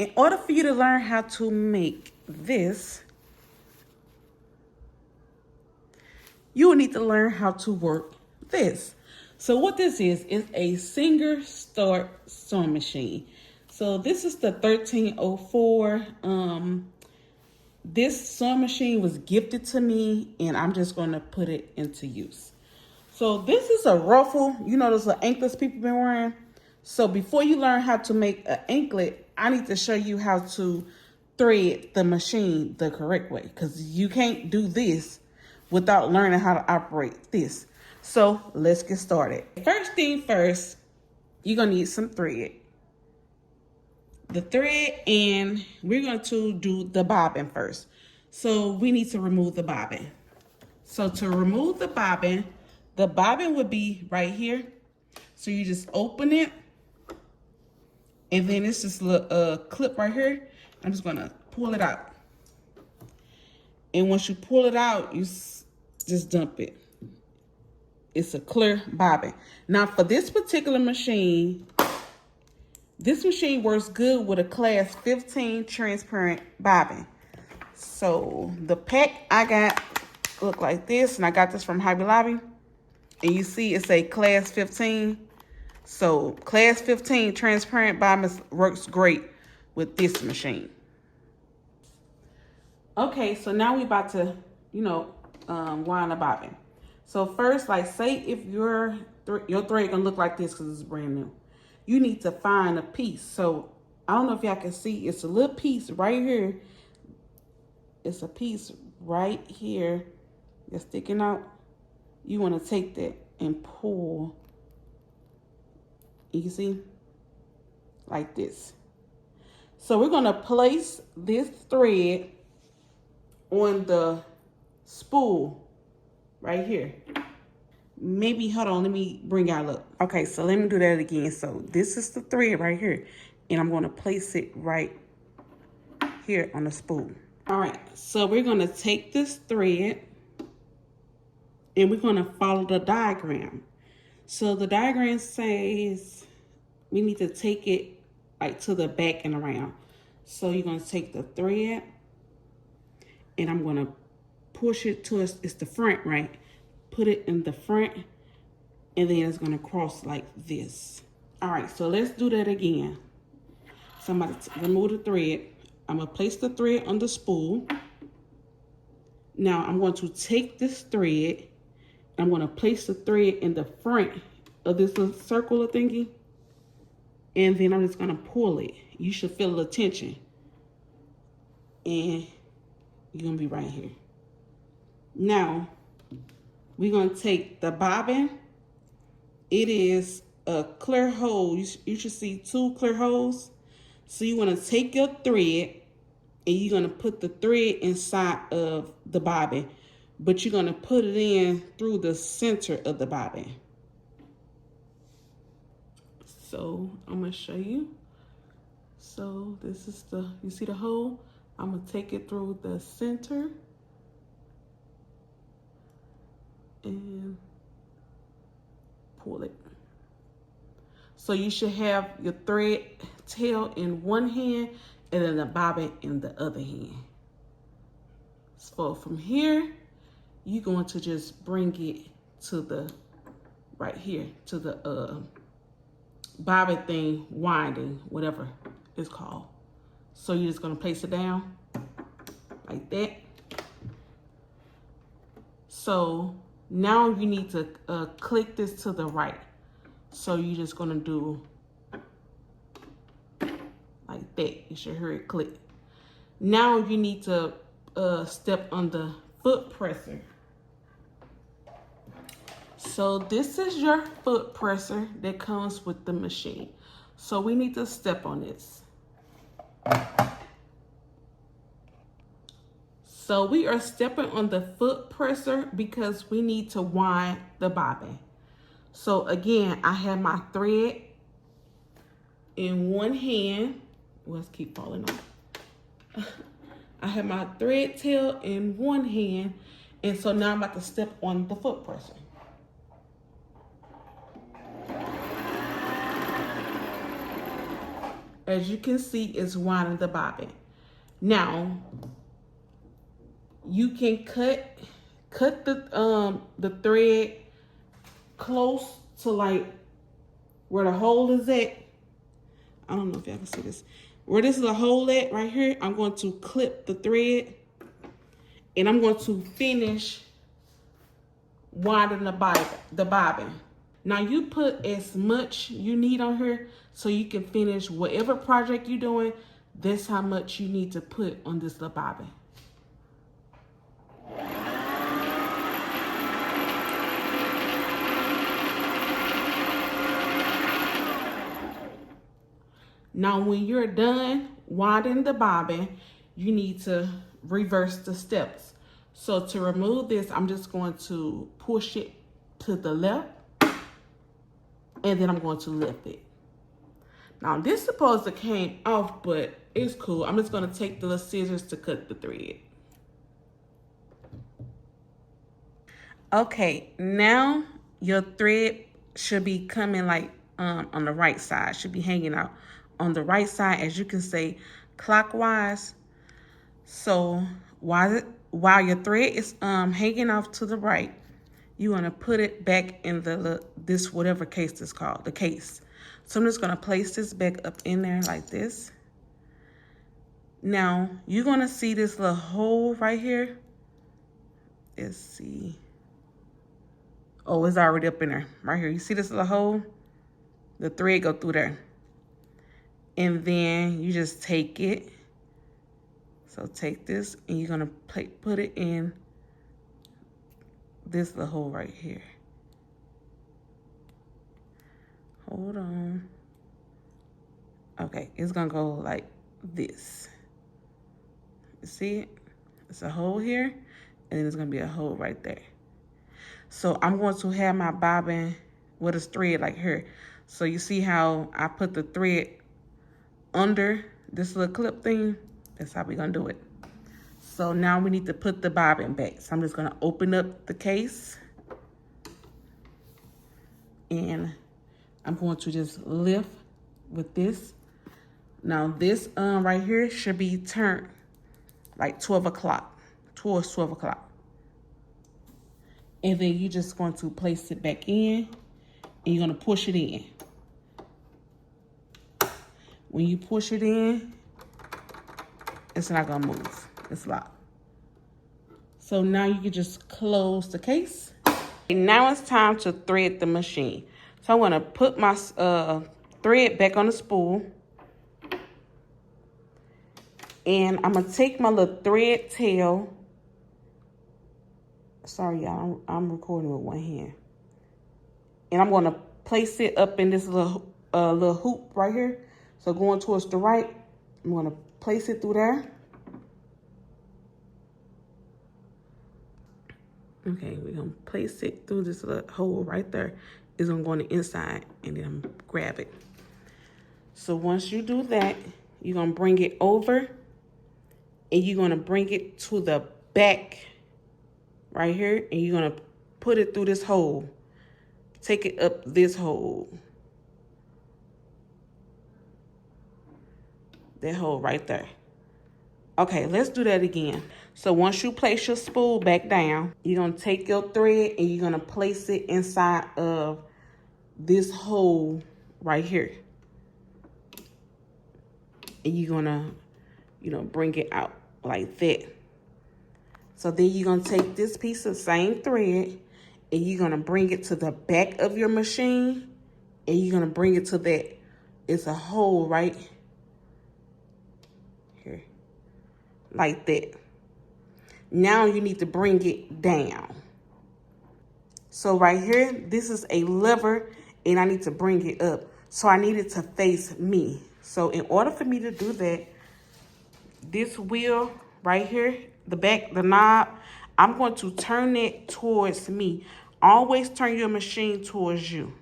In order for you to learn how to make this, you will need to learn how to work this. So what this is a Singer Start sewing machine. So this is the 1304. This sewing machine was gifted to me, and I'm just going to put it into use. So this is a ruffle. You know those little anklets people been wearing? So before you learn how to make an anklet, I need to show you how to thread the machine the correct way, because you can't do this without learning how to operate this. So let's get started. First thing first, you're gonna need some thread. The thread, and we're going to do the bobbin first. So we need to remove the bobbin. So to remove the bobbin would be right here. So you just open it, and then it's this little clip right here. I'm just gonna pull it out. And once you pull it out, you just dump it. It's a clear bobbin. Now for this particular machine, this machine works good with a class 15 transparent bobbin. So the pack I got look like this, and I got this from Hobby Lobby. And you see it's a class 15. So class 15 transparent bobbin works great with this machine. Okay, so now we about to, wind the bobbin. So first, like say if your thread gonna look like this because it's brand new, you need to find a piece. So I don't know if y'all can see, it's a little piece right here. It's a piece right here that's sticking out. You want to take that and pull. You can see, like this. So we're gonna place this thread on the spool right here. Maybe, hold on, let me bring y'all up. Okay, so let me do that again. So this is the thread right here, and I'm going to place it right here on the spool. All right, so we're going to take this thread, and we're going to follow the diagram. So the diagram says we need to take it like to the back and around. So you're going to take the thread, and I'm going to push it to us. It's the front, right? Put it in the front, and then it's gonna cross like this. All right, so let's do that again. So I'm about to remove the thread. I'm gonna place the thread on the spool. Now I'm going to take this thread, I'm gonna place the thread in the front of this little circular thingy, and then I'm just gonna pull it. You should feel the tension, and you're gonna be right here. Now, we're going to take the bobbin. It is a clear hole. You should see 2 clear holes. So you want to take your thread, and you're going to put the thread inside of the bobbin, but you're going to put it in through the center of the bobbin. So I'm going to show you. So this is you see the hole? I'm going to take it through the center and pull it. So you should have your thread tail in one hand and then the bobbin in the other hand. So from here, you're going to just bring it to the right here to the bobbin thing, winding, whatever it's called. So you're just going to place it down like that. So now you need to click this to the right. So you're just gonna do like that. You should hear it click. Now you need to step on the foot presser. So this is your foot presser that comes with the machine. So we need to step on this. So we are stepping on the foot presser because we need to wind the bobbin. So again, I have my thread in one hand. Let's keep falling off. I have my thread tail in one hand, and so now I'm about to step on the foot presser. as you can see, it's winding the bobbin. Now, you can cut the thread close to like where the hole is at. I don't know if y'all can see this. Where this is a hole at right here, I'm going to clip the thread and I'm going to finish winding the bobbin. Now you put as much you need on here so you can finish whatever project you're doing. That's how much you need to put on this little bobbin. Now when you're done winding the bobbin, you need to reverse the steps. So to remove this, I'm just going to push it to the left and then I'm going to lift it. Now this is supposed to came off, but it's cool. I'm just going to take the little scissors to cut the thread. Okay, now your thread should be coming like on the right side, should be hanging out on the right side, as you can see, clockwise. So while your thread is hanging off to the right, you want to put it back in this whatever case is called, the case. So I'm just going to place this back up in there like this. Now you're going to see this little hole right here. Let's see. Oh, it's already up in there right here. You see this little hole? The thread go through there. And then you just take it. So take this and you're gonna put it in this little hole right here. Hold on. Okay, it's gonna go like this. You see it? It's a hole here, and then there's gonna be a hole right there. So I'm going to have my bobbin with a thread like here. So you see how I put the thread under this little clip thing? That's how we're gonna do it. So now we need to put the bobbin back. So I'm just gonna open up the case and I'm going to just lift with this. Now this right here should be turned like 12 o'clock, towards 12 o'clock. And then you're just going to place it back in and you're gonna push it in. When you push it in, it's not gonna move, it's locked. So now you can just close the case. And now it's time to thread the machine. So I'm gonna put my thread back on the spool. And I'm gonna take my little thread tail. Sorry, y'all, I'm recording with one hand. And I'm gonna place it up in this little hoop right here. So going towards the right, I'm gonna place it through there. Okay, we're gonna place it through this little hole right there. It's gonna go on the inside and then I'm gonna grab it. So once you do that, you're gonna bring it over and you're gonna bring it to the back right here and you're gonna put it through this hole. Take it up this hole. That hole right there. Okay, let's do that again. So once you place your spool back down, you're gonna take your thread and you're gonna place it inside of this hole right here. And you're gonna, bring it out like that. So then you're gonna take this piece of same thread and you're gonna bring it to the back of your machine and you're gonna bring it to that. It's a hole right here, like that. Now you need to bring it down. So right here, this is a lever and I need to bring it up. So I need it to face me. So in order for me to do that, this wheel right here, the back, the knob, I'm going to turn it towards me. Always turn your machine towards you.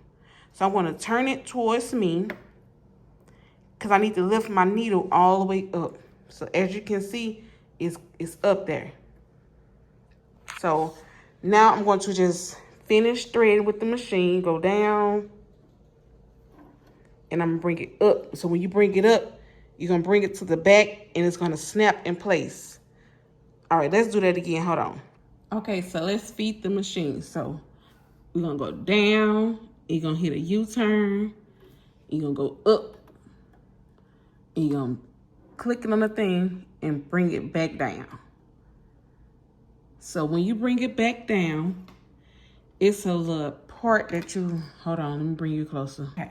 So I'm going to turn it towards me because I need to lift my needle all the way up. So as you can see, it's up there. So now I'm going to just finish threading with the machine, go down, and I'm gonna bring it up. So when you bring it up, You're going to bring it to the back and it's going to snap in place. All right, let's do that again. Hold on. Okay, so let's feed the machine. So we're going to go down. You're going to hit a U-turn. You're going to go up. And you're going to click it on the thing and bring it back down. So when you bring it back down, it's a little part that you, hold on, let me bring you closer. Okay,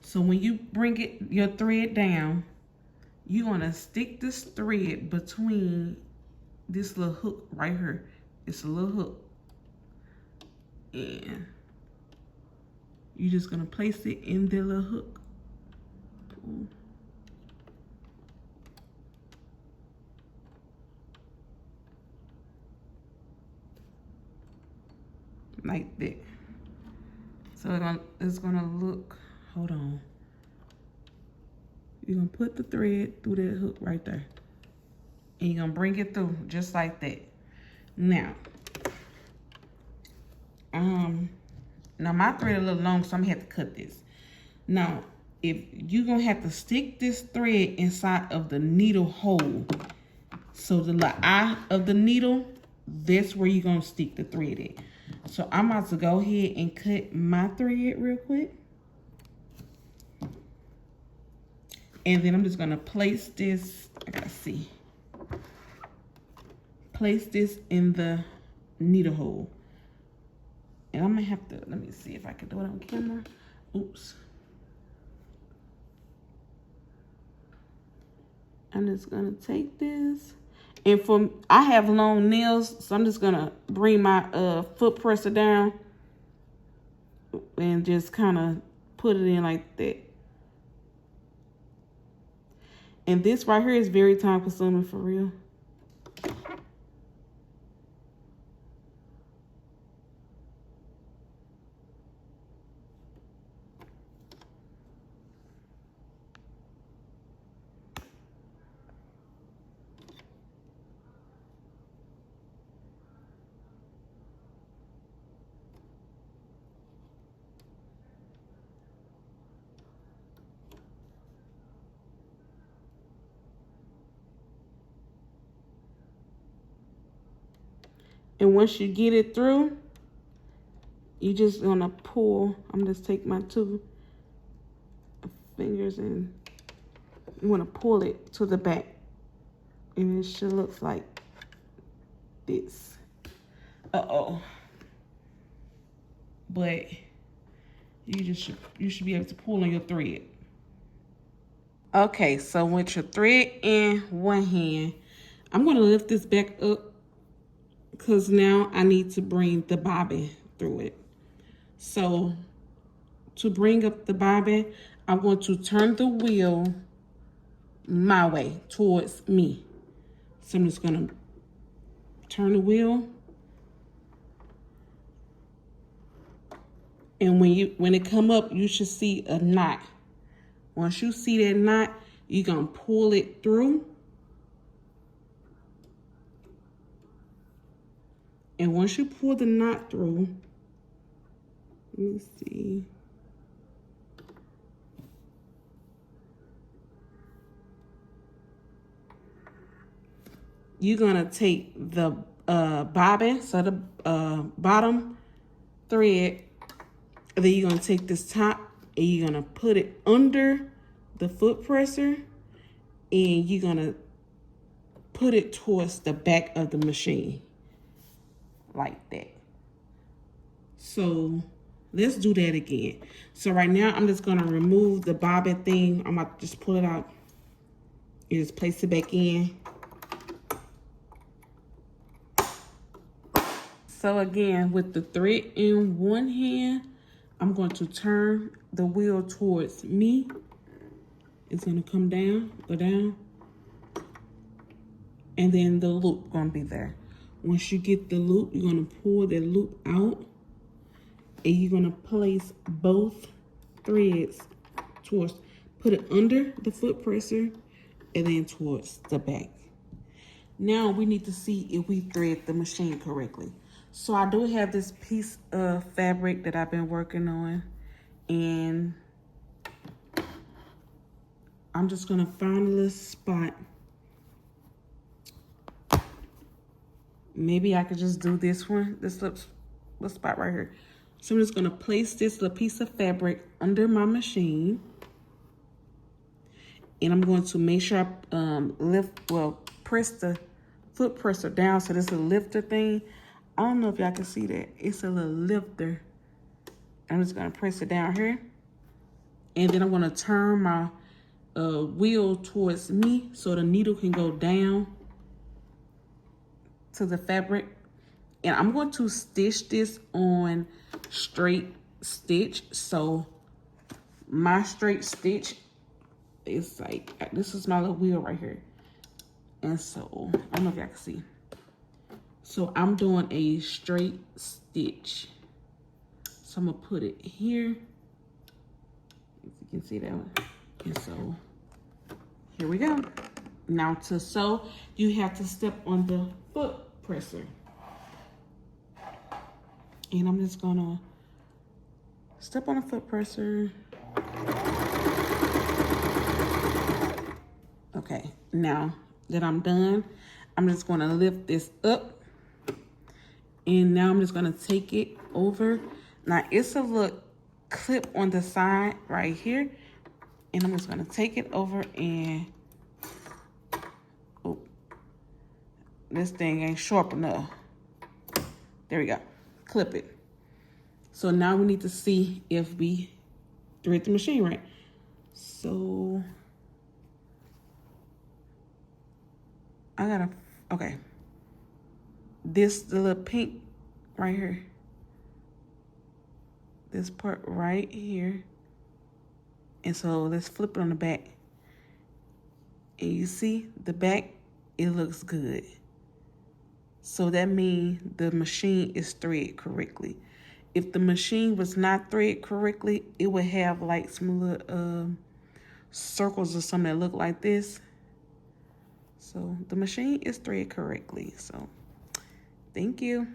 so when you bring your thread down, you're gonna stick this thread between this little hook right here. It's a little hook. And you're just gonna place it in the little hook. Pull. Like that. So it's gonna look, hold on. You're gonna put the thread through that hook right there. And you're gonna bring it through just like that. Now my thread a little long, so I'm gonna have to cut this. Now, if you're gonna have to stick this thread inside of the needle hole. So the eye of the needle, that's where you're gonna stick the thread in. So I'm about to go ahead and cut my thread real quick. And then I'm just gonna place this, I gotta see. Place this in the needle hole. And I'm gonna have to, let me see if I can do it on camera. Oops. I'm just gonna take this. And I have long nails, so I'm just gonna bring my foot presser down and just kind of put it in like that. And this right here is very time consuming for real. And once you get it through, you just gonna pull. I'm just take my 2 fingers and you wanna pull it to the back. And it should look like this. Uh-oh. But you should be able to pull on your thread. Okay, so with your thread in one hand, I'm gonna lift this back up because now I need to bring the bobbin through it. So to bring up the bobbin, I'm going to turn the wheel my way towards me. So I'm just gonna turn the wheel. And when it come up, you should see a knot. Once you see that knot, you're gonna pull it through. And once you pull the knot through, let me see. You're gonna take the bobbin, so the bottom thread, and then you're gonna take this top and you're gonna put it under the foot presser and you're gonna put it towards the back of the machine. Like that. So let's do that again. So right now I'm just gonna remove the bobbin thing. I'm about to just pull it out and just place it back in. So again, with the thread in one hand, I'm going to turn the wheel towards me. It's gonna come down, go down. And then the loop gonna be there. Once you get the loop, you're gonna pull that loop out and you're gonna place both threads towards, put it under the foot presser and then towards the back. Now we need to see if we thread the machine correctly. So I do have this piece of fabric that I've been working on and I'm just gonna find a little spot. Maybe I could just do this one, this little spot right here. So I'm just gonna place this little piece of fabric under my machine. And I'm going to make sure I press the foot presser down. So this is a lifter thing. I don't know if y'all can see that. It's a little lifter. I'm just gonna press it down here. And then I'm gonna turn my wheel towards me so the needle can go down to the fabric. And I'm going to stitch this on straight stitch. So my straight stitch is like, this is my little wheel right here. And so, I don't know if y'all can see. So I'm doing a straight stitch. So I'm gonna put it here. If you can see that one. And so, here we go. Now to sew, you have to step on the foot presser. And I'm just gonna step on the foot presser. Okay, now that I'm done, I'm just gonna lift this up. And now I'm just gonna take it over. Now it's a little clip on the side right here. And I'm just gonna take it over and, oh, this thing ain't sharp enough. There we go, clip it. So now we need to see if we thread the machine right. So, okay. The little pink right here. This part right here. And so let's flip it on the back. And you see the back, it looks good. So that means the machine is threaded correctly. If the machine was not threaded correctly, it would have like some little circles or something that look like this. So the machine is threaded correctly. So thank you.